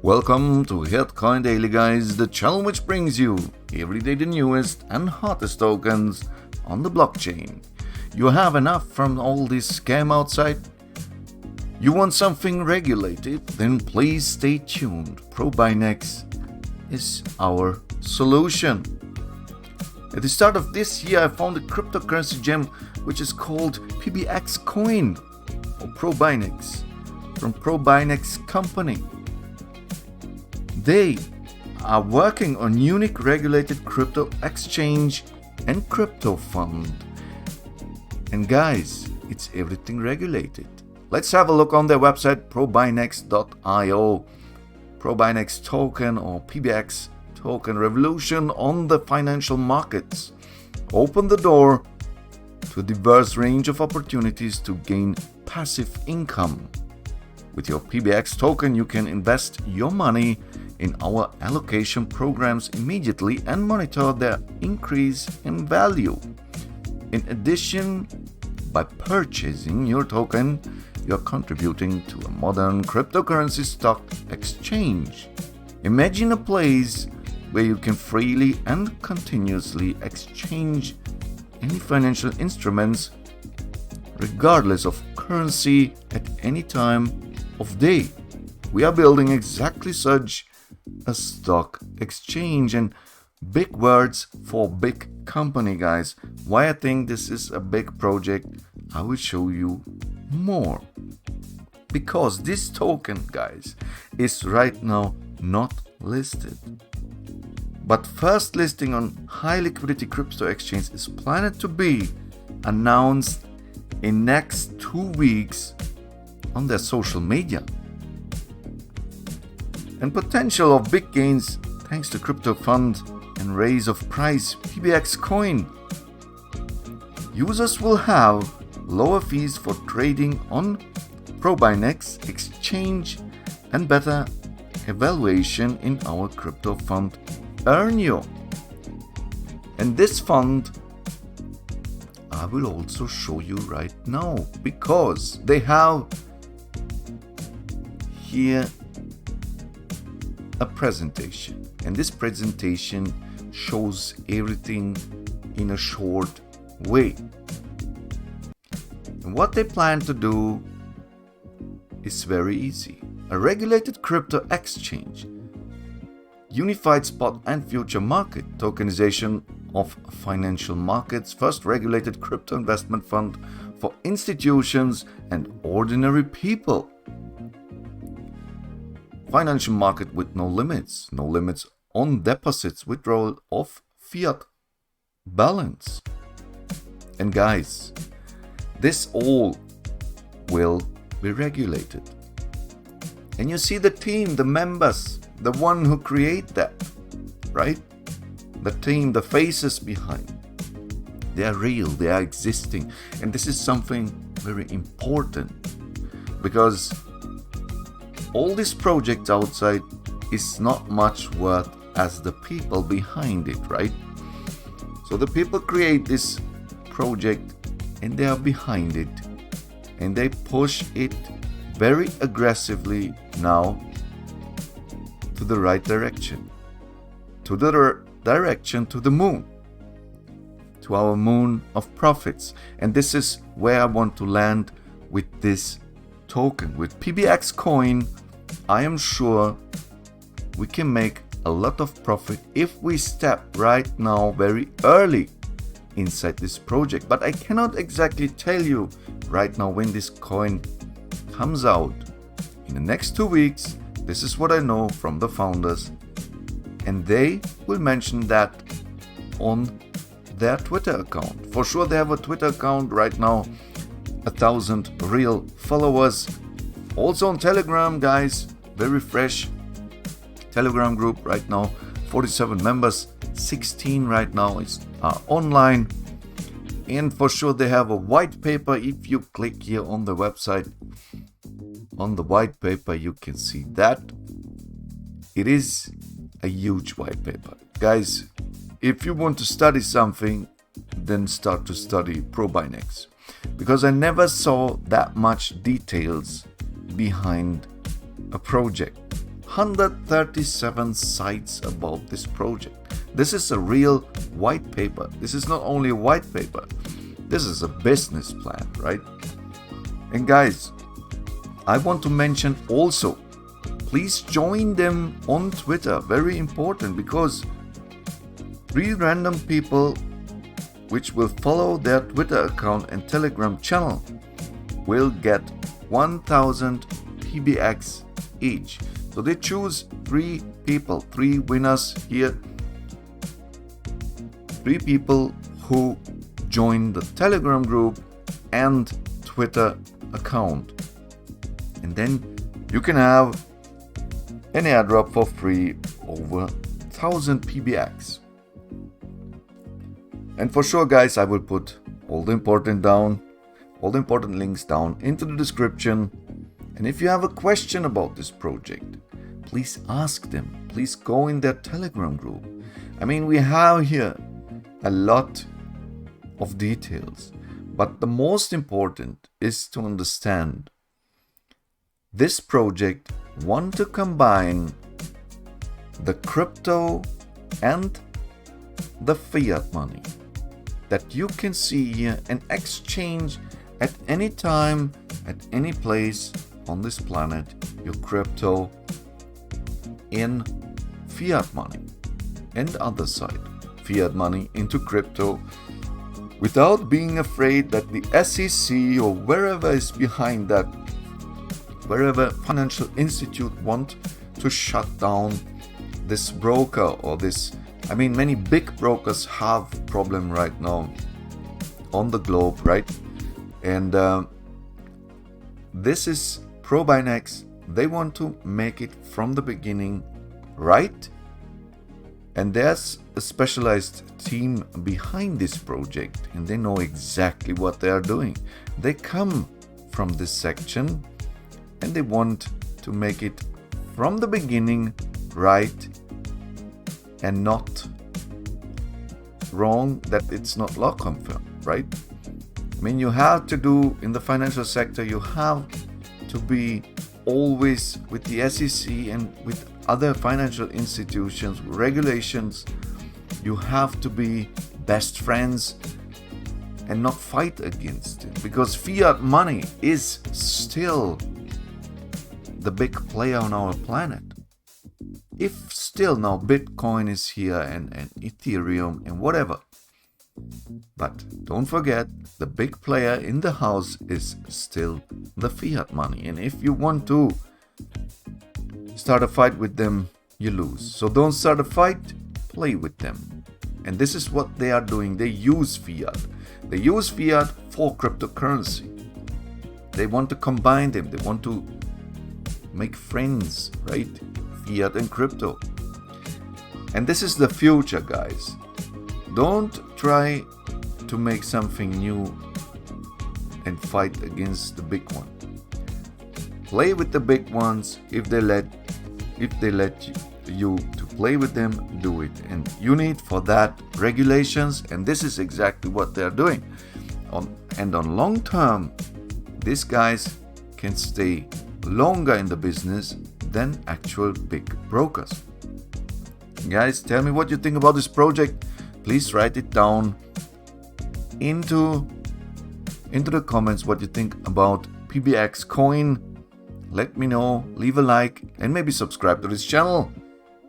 Welcome to Coin Daily, guys, the channel which brings you every day the newest and hottest tokens on the blockchain. You have enough from all this scam outside? You want something regulated? Then please stay tuned. Probinex is our solution. At the start of this year, I found a cryptocurrency gem which is called PBX coin or Probinex from Probinex company. They are working on unique regulated crypto exchange and crypto fund. And guys, it's everything regulated. Let's have a look on their website probinex.io. Probinex token or PBX token revolution on the financial markets. Open the door to a diverse range of opportunities to gain passive income. With your PBX token, you can invest your money in our allocation programs immediately and monitor their increase in value. In addition, by purchasing your token, you're contributing to a modern cryptocurrency stock exchange. Imagine a place where you can freely and continuously exchange any financial instruments regardless of currency at any time of day. We are building exactly such a stock exchange, and big words for big company, guys. Why I think this is a big project, I will show you more. Because this token, guys, is right now not listed. But first listing on high liquidity crypto exchange is planned to be announced in next 2 weeks on their social media. And potential of big gains thanks to crypto fund and raise of price PBX coin. Users will have lower fees for trading on Probinex exchange and better evaluation in our crypto fund Earnio. And this fund I will also show you right now, because they have here a presentation, and this presentation shows everything in a short way. And what they plan to do is very easy. A regulated crypto exchange, unified spot and future market, tokenization of financial markets, first regulated crypto investment fund for institutions and ordinary people. Financial market with no limits on deposits, withdrawal of fiat balance. And guys, this all will be regulated. And you see the team, the members, the one who create that, right? The team, the faces behind. They are real, they are existing. And this is something very important, because all these projects outside is not much worth as the people behind it, right? So the people create this project and they are behind it, and they push it very aggressively now to the right direction, to the direction to the moon, to our moon of profits. And this is where I want to land with this token. With PBX coin, I am sure we can make a lot of profit if we step right now very early inside this project. But I cannot exactly tell you right now when this coin comes out. In the next 2 weeks, this is what I know from the founders, and they will mention that on their Twitter account. For sure, they have a Twitter account right now, 1,000 real followers. Also on Telegram, guys, very fresh Telegram group right now, 47 members, 16 right now are online. And for sure they have a white paper. If you click here on the website, on the white paper, you can see that it is a huge white paper. Guys, if you want to study something, then start to study Probinex, because I never saw that much details behind a project. 137 sites about this project. This is a real white paper. This is not only a white paper. This is a business plan, right? And guys, I want to mention also, please join them on Twitter. Very important, because 3 random people which will follow their Twitter account and Telegram channel will get 1000 PBX each. So they choose 3 people, 3 winners here. 3 people who join the Telegram group and Twitter account. And then you can have an airdrop for free over 1000 PBX. And for sure, guys, I will put all the important links down into the description. And if you have a question about this project, please ask them. Please go in their Telegram group. I mean, we have here a lot of details, but the most important is to understand this project want to combine the crypto and the fiat money that you can see here and exchange at any time, at any place on this planet, your crypto in fiat money, and other side, fiat money into crypto, without being afraid that the SEC or wherever is behind that, wherever financial institute want to shut down this broker or this. I mean, many big brokers have problem right now on the globe, right? And this is Probinex. They want to make it from the beginning right. And there's a specialized team behind this project, and they know exactly what they are doing. They come from this section and they want to make it from the beginning right and not wrong, that it's not law confirmed, right? I mean, you have to do in the financial sector, you have to be always with the SEC and with other financial institutions, regulations. You have to be best friends and not fight against it, because fiat money is still the big player on our planet. If still now Bitcoin is here and Ethereum and whatever, but don't forget, the big player in the house is still the fiat money. And if you want to start a fight with them, you lose. So don't start a fight, play with them. And this is what they are doing. They use fiat. They use fiat for cryptocurrency. They want to combine them. They want to make friends, right? Fiat and crypto. And this is the future, guys. Don't try to make something new and fight against the big one. Play with the big ones. If they let you to play with them, do it. And you need for that regulations, and this is exactly what they're doing. On long term, these guys can stay longer in the business than actual big brokers. Guys, tell me what you think about this project. Please write it down into the comments what you think about PBX coin. Let me know, leave a like, and maybe subscribe to this channel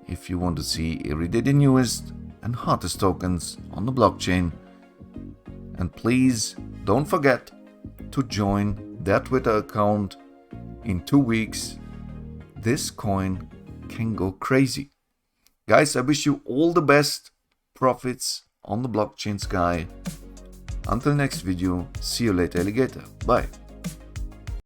if you want to see every day the newest and hottest tokens on the blockchain. And please don't forget to join their Twitter account. In 2 weeks, this coin can go crazy. Guys, I wish you all the best profits on the blockchain sky. Until next video, see you later, alligator. Bye.